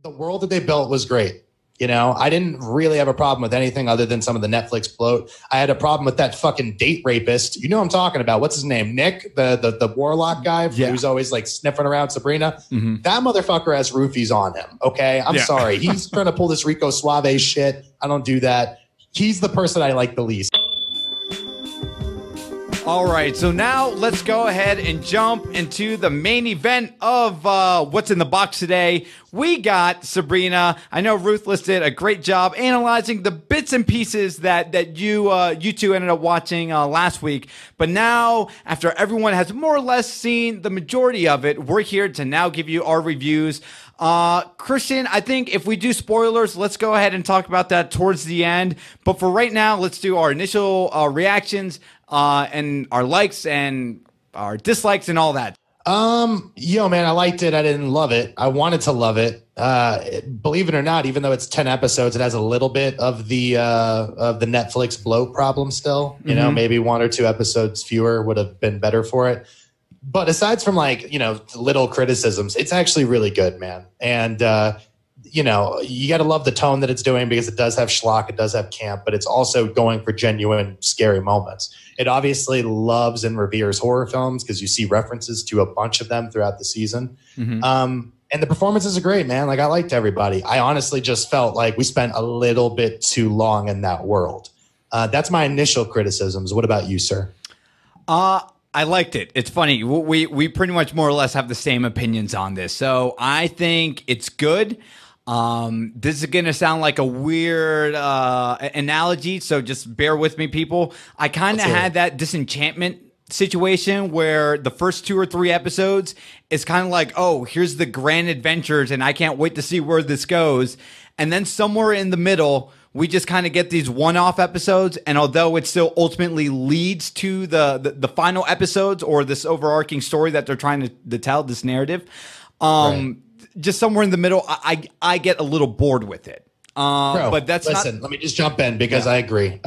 the world that they built was great. You know, I didn't really have a problem with anything other than some of the Netflix bloat. I had a problem with that fucking date rapist. You know what I'm talking about. What's his name? Nick, the warlock guy who's always like sniffing around Sabrina. That motherfucker has roofies on him. Okay. I'm sorry. He's trying to pull this Rico Suave shit. I don't do that. He's the person I like the least. All right, so now let's go ahead and jump into the main event of what's in the box today. We got Sabrina. I know Ruthless did a great job analyzing the bits and pieces that you two ended up watching last week. But now, after everyone has more or less seen the majority of it, we're here to now give you our reviews. Christian, I think if we do spoilers, let's go ahead and talk about that towards the end. But for right now, let's do our initial reactions and our likes and our dislikes and all that. Yo, man, I liked it. I didn't love it. I wanted to love it. Believe it or not, even though it's 10 episodes, it has a little bit of the Netflix bloat problem still. You know, maybe 1 or 2 episodes fewer would have been better for it. But aside from like, you know, little criticisms, it's actually really good, man. And, you know, you got to love the tone that it's doing because it does have schlock, it does have camp, but it's also going for genuine scary moments. It obviously loves and reveres horror films because you see references to a bunch of them throughout the season. And the performances are great, man. Like, I liked everybody. I honestly just felt like we spent a little bit too long in that world. That's my initial criticisms. What about you, sir? I liked it. It's funny. We pretty much more or less have the same opinions on this. So I think it's good. This is going to sound like a weird analogy, so just bear with me, people. I kind of had that Disenchantment situation where the first 2 or 3 episodes is kind of like, oh, here's the grand adventures, and I can't wait to see where this goes. And then somewhere in the middle, we just kind of get these one-off episodes, and although it still ultimately leads to the final episodes or this overarching story that they're trying to tell, this narrative, just somewhere in the middle, I get a little bored with it. Bro, but that's listen, let me just jump in because I agree.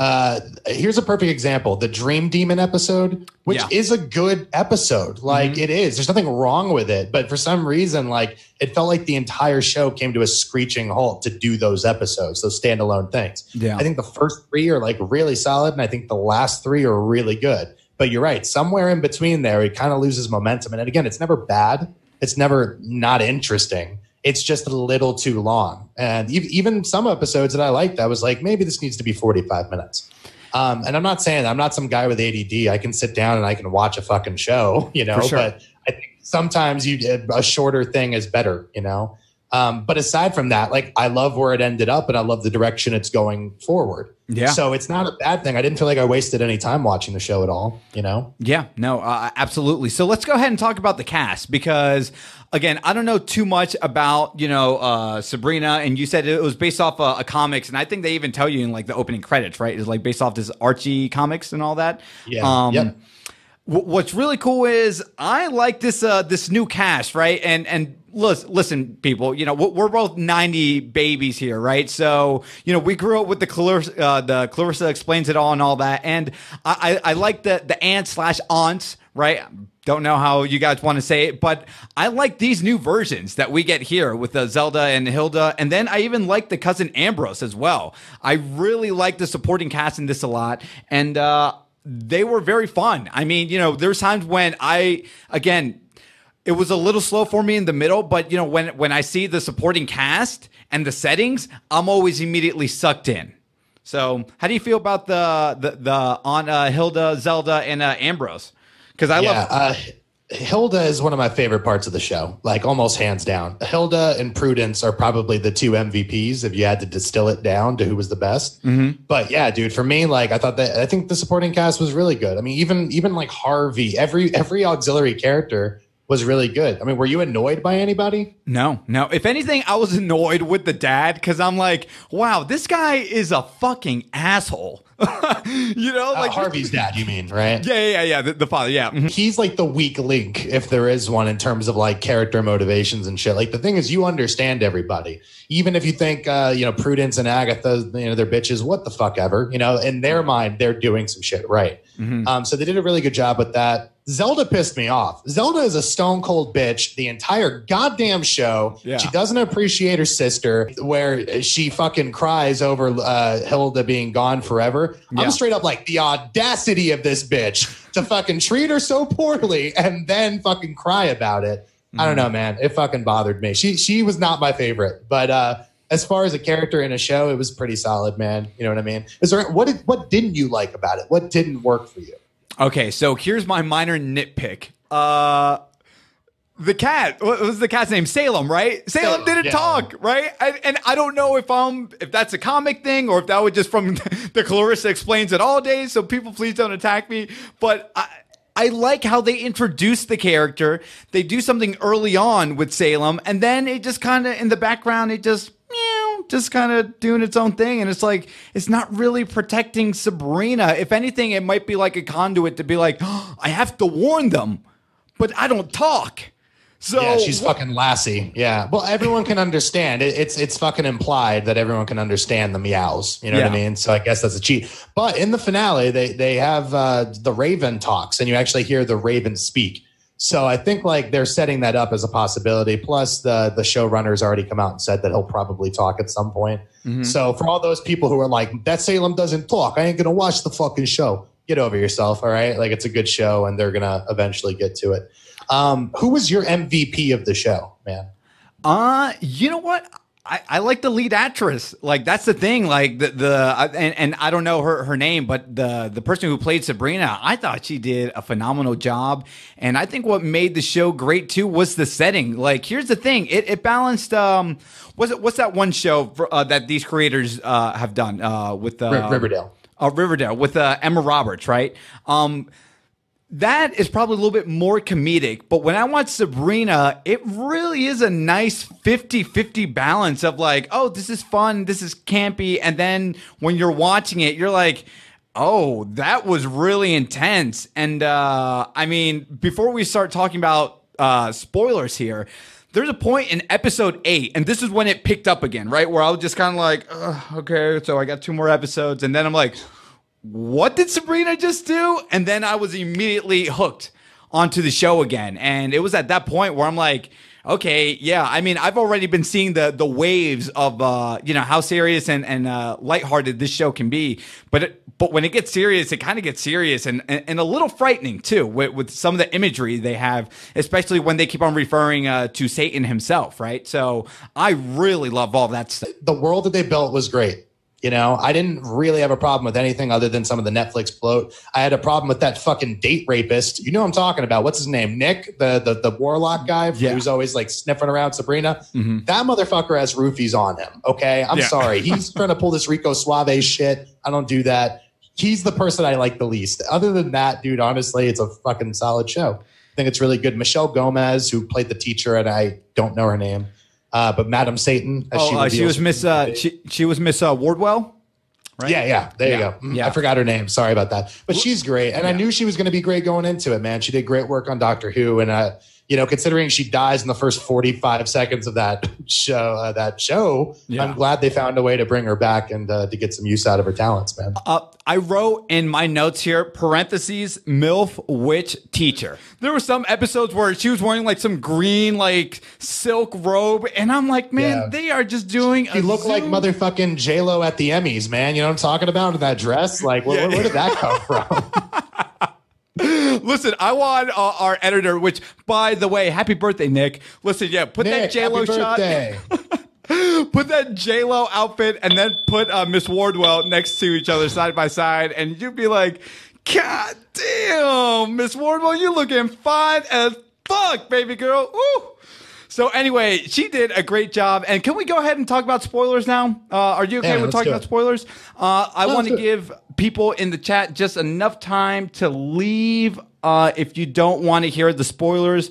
Here's a perfect example. The Dream Demon episode, which is a good episode. Like, it is. There's nothing wrong with it. But for some reason, like, it felt like the entire show came to a screeching halt to do those episodes, those standalone things. I think the first 3 are like really solid, and I think the last 3 are really good. But you're right. Somewhere in between there, it kind of loses momentum. And again, it's never bad. It's never not interesting. It's just a little too long. And even some episodes that I liked, I was like, maybe this needs to be 45 minutes. And I'm not saying I'm not some guy with ADD. I can sit down and I can watch a fucking show, you know, but I think sometimes a shorter thing is better, you know. But aside from that, like, I love where it ended up and I love the direction it's going forward. So it's not a bad thing. I didn't feel like I wasted any time watching the show at all, you know? Absolutely. So let's go ahead and talk about the cast because, again, I don't know too much about, you know, Sabrina, and you said it was based off a comics, and I think they even tell you in like the opening credits, right? It's like based off this Archie comics and all that. What's really cool is I like this this new cast, right? And listen, people, you know, we're both 90 babies here, right? So, you know, we grew up with the Clarissa Explains It All and all that. And I like the aunt/aunts, right? Don't know how you guys want to say it, but I like these new versions that we get here with Zelda and Hilda. And then I even like the cousin Ambrose as well. I really like the supporting cast in this a lot. And they were very fun. I mean, you know, there's times when it was a little slow for me in the middle, but, you know, when I see the supporting cast and the settings, I'm always immediately sucked in. So how do you feel about the Aunt Hilda, Zelda, and Ambrose? Because I love Hilda is one of my favorite parts of the show, like almost hands down. Hilda and Prudence are probably the 2 MVPs if you had to distill it down to who was the best. But yeah, dude, for me, like, I think the supporting cast was really good. I mean, even like Harvey, every auxiliary character was really good. I mean, were you annoyed by anybody? No. If anything, I was annoyed with the dad because I'm like, wow, this guy is a fucking asshole. You know, like Harvey's dad, you mean, right? Yeah. The father, yeah. He's like the weak link, if there is one, in terms of like character motivations and shit. Like the thing is, you understand everybody, even if you think, Prudence and Agatha, they're bitches. What the fuck ever, in their mind, they're doing some shit right. So they did a really good job with that. Zelda pissed me off. Zelda is a stone cold bitch the entire goddamn show. Yeah. She doesn't appreciate her sister, where she fucking cries over Hilda being gone forever. Yeah. I'm straight up like, the audacity of this bitch to fucking treat her so poorly and then fucking cry about it. I don't know, man. It fucking bothered me. She was not my favorite, but as far as a character in a show, it was pretty solid, man. You know what I mean? What didn't you like about it? What didn't work for you? Okay, so here's my minor nitpick. The cat, what was the cat's name? Salem, right? Salem didn't talk, right? And I don't know if that's a comic thing or if that was just from the Clarissa Explains It All days. So people, please don't attack me. But I like how they introduce the character. They do something early on with Salem, and then it just kind of in the background, it just kind of doing its own thing. And it's like, it's not really protecting Sabrina. If anything, it might be like a conduit to be like, oh, I have to warn them, but I don't talk. So yeah, she's fucking Lassie. Yeah. Well, everyone can understand. It's fucking implied that everyone can understand the meows. You know what I mean? So I guess that's a cheat. But in the finale, they have the Raven talks, and you actually hear the Raven speak. So I think like they're setting that up as a possibility. Plus the showrunner's already come out and said that he'll probably talk at some point. So for all those people who are like, that Salem doesn't talk, I ain't going to watch the fucking show. Get over yourself. All right. Like, it's a good show and they're going to eventually get to it. Who was your MVP of the show, man? You know what? I like the lead actress. Like, that's the thing. Like and I don't know her name, but the person who played Sabrina, I thought she did a phenomenal job. And I think what made the show great too was the setting. Like, here's the thing. It balanced, what's that one show that these creators have done with Riverdale. Riverdale with Emma Roberts, right? That is probably a little bit more comedic, but when I watch Sabrina, it really is a nice 50-50 balance of like, oh, this is fun, this is campy, and then when you're watching it, you're like, oh, that was really intense. And I mean, before we start talking about spoilers here, there's a point in episode 8, and this is when it picked up again, right? Where I was just kind of like, okay, so I got 2 more episodes, and then I'm like, what did Sabrina just do? And then I was immediately hooked onto the show again. And it was at that point where I'm like, okay, yeah, I mean, I've already been seeing the waves of, how serious and lighthearted this show can be. But when it gets serious, it kind of gets serious and a little frightening, too, with some of the imagery they have, especially when they keep on referring to Satan himself, right? So I really love all that stuff. The world that they built was great. I didn't really have a problem with anything other than some of the Netflix bloat. I had a problem with that fucking date rapist. You know what I'm talking about. What's his name? Nick, the warlock guy who's always like sniffing around Sabrina. That motherfucker has roofies on him. Okay. I'm sorry. He's trying to pull this Rico Suave shit. I don't do that. He's the person I like the least. Other than that, dude, honestly, it's a fucking solid show. I think it's really good. Michelle Gomez, who played the teacher, and I don't know her name. But Madam Satan, as she was Miss she was Miss Wardwell, right? Yeah. There you go. Yeah. I forgot her name. Sorry about that. But she's great, and I knew she was going to be great going into it. Man, she did great work on Doctor Who, and considering she dies in the first 45 seconds of that show, I'm glad they found a way to bring her back and to get some use out of her talents, man. I wrote in my notes here, parentheses, MILF witch teacher. There were some episodes where she was wearing like some green, like silk robe. And I'm like, man, they are just doing She looked like motherfucking J-Lo at the Emmys, man. You know what I'm talking about in that dress? Like, where did that come from? Listen, I want our editor, which, by the way, happy birthday, Nick. Listen, put Nick, that J-Lo shot. Put that J-Lo outfit and then put Miss Wardwell next to each other side by side, and you'd be like, God damn, Miss Wardwell, you looking fine as fuck, baby girl. Woo! So anyway, she did a great job. And can we go ahead and talk about spoilers now? Are you okay with talking about spoilers? I want to give people in the chat just enough time to leave if you don't want to hear the spoilers.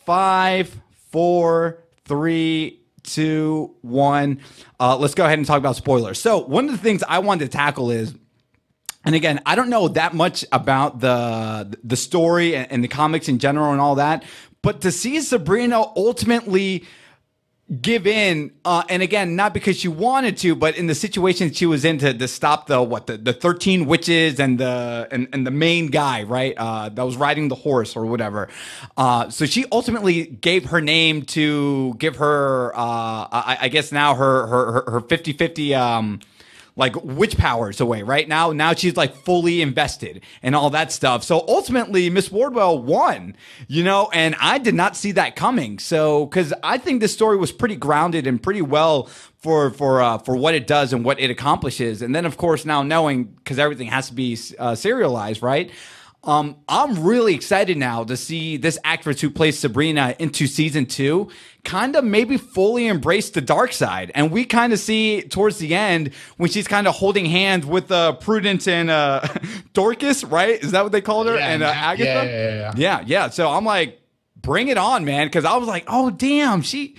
5, 4, 3, 2, 1. Let's go ahead and talk about spoilers. So one of the things I wanted to tackle is And again, I don't know that much about the story and the comics in general and all that, but to see Sabrina ultimately give in, and again, not because she wanted to, but in the situation she was in to stop the 13 witches and the main guy, right, that was riding the horse or whatever. So she ultimately gave her name to give her, I guess now her 50-50 like witch powers away, right? Now she's like fully invested and all that stuff. So ultimately, Miss Wardwell won, and I did not see that coming. So, because I think this story was pretty grounded and pretty well for what it does and what it accomplishes. And then, of course, now knowing, because everything has to be serialized, right? I'm really excited now to see this actress who plays Sabrina into season 2 kind of maybe fully embrace the dark side. And we kind of see towards the end when she's kind of holding hands with Prudence and Dorcas, right? Is that what they called her? Yeah, and Agatha? Yeah. So I'm like, bring it on, man. Because I was like, oh, damn, she's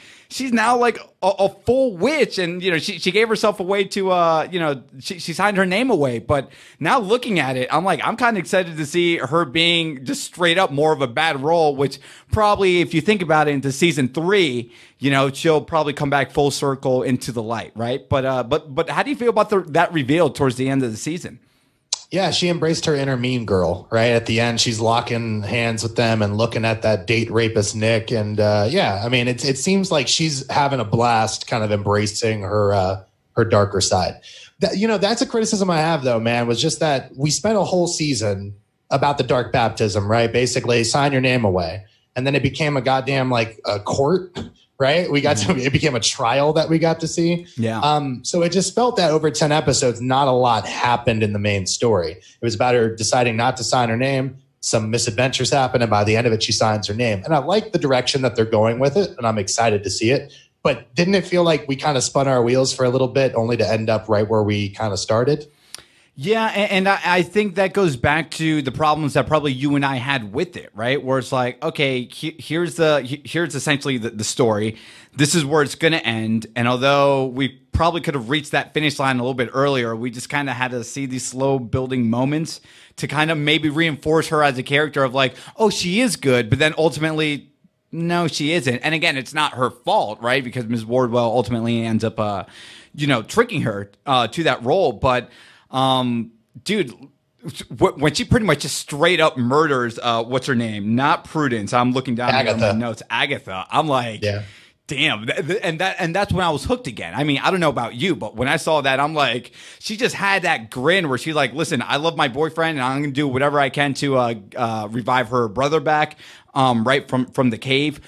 now like a full witch, and she gave herself away to she signed her name away. But now looking at it, I'm kind of excited to see her being just straight up more of a bad role, which probably, if you think about it, into season 3, she'll probably come back full circle into the light, right? But how do you feel about that reveal towards the end of the season? Yeah, she embraced her inner mean girl, right? At the end, she's locking hands with them and looking at that date rapist Nick. And it seems like she's having a blast kind of embracing her darker side. That's a criticism I have, though, man, was just that we spent a whole season about the dark baptism, right? Basically, sign your name away. And then it became a goddamn a court, right? It became a trial that we got to see. Yeah. So it just felt that over 10 episodes, not a lot happened in the main story. It was about her deciding not to sign her name. Some misadventures happen, and by the end of it, she signs her name. And I like the direction that they're going with it, and I'm excited to see it. But didn't it feel like we kind of spun our wheels for a little bit, only to end up right where we kind of started? Yeah, and I think that goes back to the problems that probably you and I had with it, right? Where it's like, okay, here's essentially the story. This is where it's going to end. And although we probably could have reached that finish line a little bit earlier, we just kind of had to see these slow building moments to kind of maybe reinforce her as a character of like, oh, she is good, but then ultimately, no, she isn't. And again, it's not her fault, right? Because Ms. Wardwell ultimately ends up, tricking her to that role. But dude, when she pretty much just straight up murders, what's her name? Not Prudence. I'm looking down at my notes. Agatha. I'm like, yeah. Damn. And that's when I was hooked again. I mean, I don't know about you, but when I saw that, I'm like, she just had that grin where she's like, listen, I love my boyfriend and I'm going to do whatever I can to revive her brother back, right from the cave.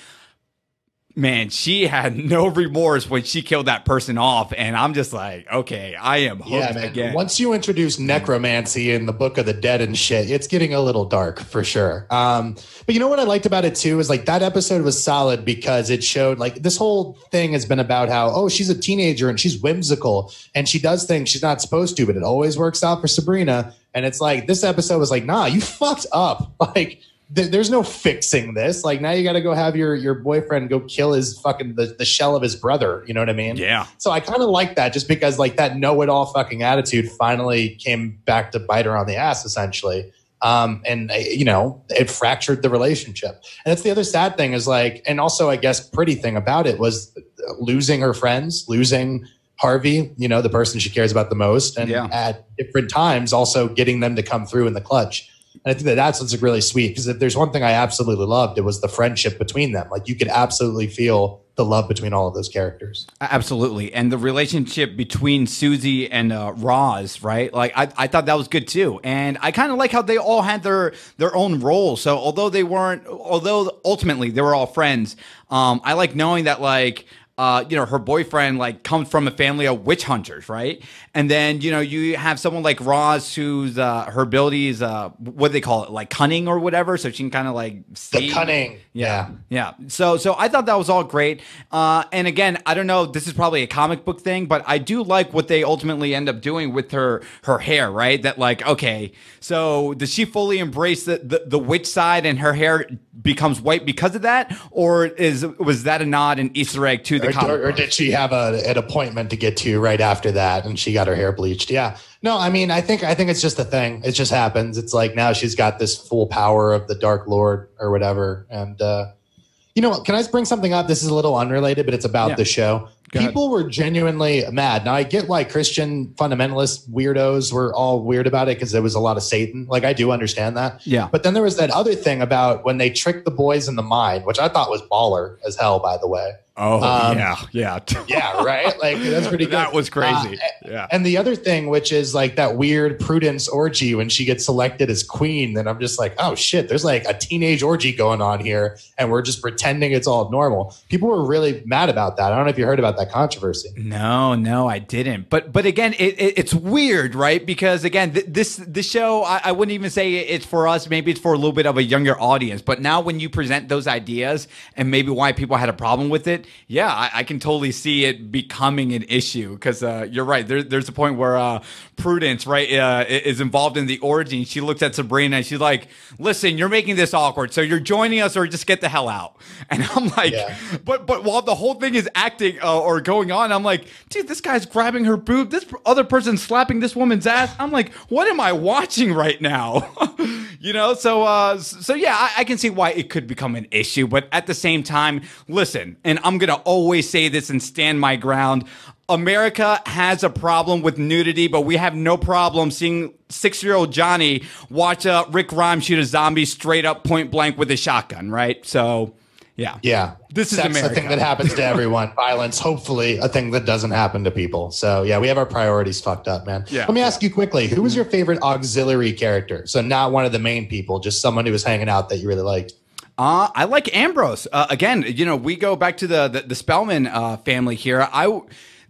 Man, she had no remorse when she killed that person off. And I'm just like, okay, I am hooked again. Once you introduce necromancy in the Book of the Dead and shit, it's getting a little dark for sure. But you know what I liked about it too is like that episode was solid because it showed like this whole thing has been about how, oh, she's a teenager and she's whimsical and she does things she's not supposed to, but it always works out for Sabrina. And it's like this episode was like, nah, you fucked up. Like, there's no fixing this. Like now you got to go have your boyfriend go kill his fucking the shell of his brother. You know what I mean? Yeah. So I kind of like that just because like that know-it-all fucking attitude finally came back to bite her on the ass essentially. And it fractured the relationship. And that's the other sad thing is like, and also I guess pretty thing about it was losing her friends, losing Harvey, the person she cares about the most. And at different times also getting them to come through in the clutch. And I think that's what's really sweet because if there's one thing I absolutely loved, it was the friendship between them. Like you could absolutely feel the love between all of those characters. Absolutely. And the relationship between Susie and Roz, right? Like I thought that was good too. And I kind of like how they all had their own roles. So although ultimately they were all friends, I like knowing that like, her boyfriend like comes from a family of witch hunters, right? And then, you have someone like Roz who's her ability is what do they call it? Like cunning or whatever. So she can kind of like see. The cunning. Yeah. So I thought that was all great. And again, I don't know, this is probably a comic book thing, but I do like what they ultimately end up doing with her hair, right? That like, okay, so does she fully embrace the witch side and her hair becomes white because of that? Or was that a nod and Easter egg to the comic or did she have an appointment to get to right after that, and she got her hair bleached? Yeah. No, I mean, I think it's just a thing. It just happens. It's like now she's got this full power of the Dark Lord or whatever. And you know what? Can I bring something up? This is a little unrelated, but it's about the show. People were genuinely mad. Now, I get why Christian fundamentalist weirdos were all weird about it because there was a lot of Satan. Like, I do understand that. Yeah. But then there was that other thing about when they tricked the boys in the mind, which I thought was baller as hell, by the way. Oh, yeah. Yeah, right? Like, that's pretty good. That was crazy. Yeah. And the other thing, which is like that weird Prudence orgy when she gets selected as queen, then I'm just like, oh, shit, there's like a teenage orgy going on here, and we're just pretending it's all normal. People were really mad about that. I don't know if you heard about that controversy. No, I didn't. But again, it's weird, right? Because, again, this show, I wouldn't even say it's for us. Maybe it's for a little bit of a younger audience. But now when you present those ideas and maybe why people had a problem with it, yeah, I can totally see it becoming an issue because you're right. There's a point where Prudence, right, is involved in the orgy. She looks at Sabrina and she's like, listen, you're making this awkward. So you're joining us or just get the hell out. And I'm like, but while the whole thing is acting or going on, I'm like, dude, this guy's grabbing her boob. This other person's slapping this woman's ass. I'm like, what am I watching right now? You know, so yeah, I can see why it could become an issue. But at the same time, listen, and I'm going to always say this and stand my ground. America has a problem with nudity, but we have no problem seeing 6-year-old Johnny watch Rick Grimes shoot a zombie straight up point blank with a shotgun, right? So, yeah. Yeah. This is Sex, America. a thing that happens to everyone. Violence, hopefully, a thing that doesn't happen to people. So, yeah, we have our priorities fucked up, man. Yeah. Let me ask you quickly, who was your favorite auxiliary character? So not one of the main people, just someone who was hanging out that you really liked. I like Ambrose. Again, you know, we go back to the Spellman family here.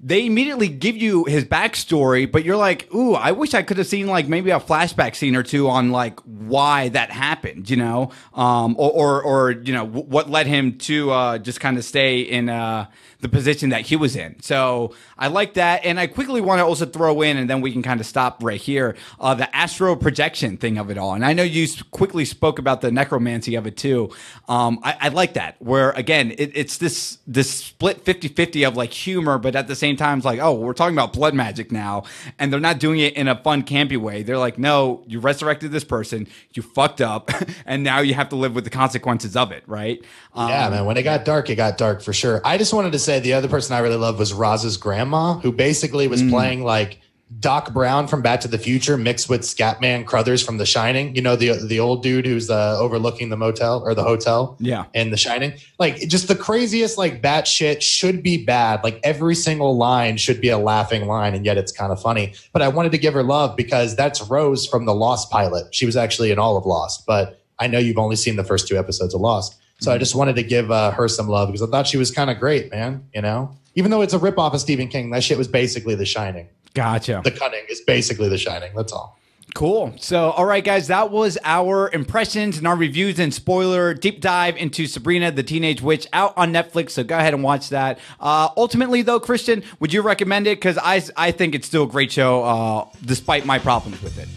They immediately give you his backstory, but you're like, ooh, I wish I could have seen like maybe a flashback scene or two on like why that happened, you know, or you know what led him to just kind of stay in the position that he was in. So I like that, and I quickly want to also throw in, and then we can kind of stop right here, the astral projection thing of it all. And I know you quickly spoke about the necromancy of it too. I like that, where again it's this split 50-50 of like humor, but at the same time it's like, oh, we're talking about blood magic now, and they're not doing it in a fun campy way. They're like, no, you resurrected this person, you fucked up, and now you have to live with the consequences of it, right? Yeah, man, when it got dark for sure. I just wanted to say the other person I really loved was Roz's grandma, who basically was playing like Doc Brown from Back to the Future mixed with Scatman Crothers from The Shining. You know, the old dude who's overlooking the motel or the hotel in The Shining. Like, just the craziest, like, batshit should be bad. Like, every single line should be a laughing line, and yet it's kind of funny. But I wanted to give her love because that's Rose from the Lost pilot. She was actually in all of Lost, but I know you've only seen the first 2 episodes of Lost. So I just wanted to give her some love because I thought she was kind of great, man. You know, even though it's a ripoff of Stephen King, that shit was basically The Shining. Gotcha. The Cunning is basically The Shining. That's all. Cool. So, all right, guys, that was our impressions and our reviews and spoiler deep dive into Sabrina, the Teenage Witch, out on Netflix. So go ahead and watch that. Ultimately, though, Christian, would you recommend it? Because I think it's still a great show, despite my problems with it.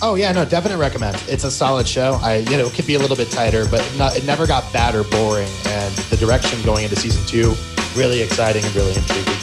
Oh, yeah, no, definitely recommend. It's a solid show. It could be a little bit tighter, but it never got bad or boring. And the direction going into season 2, really exciting and really intriguing.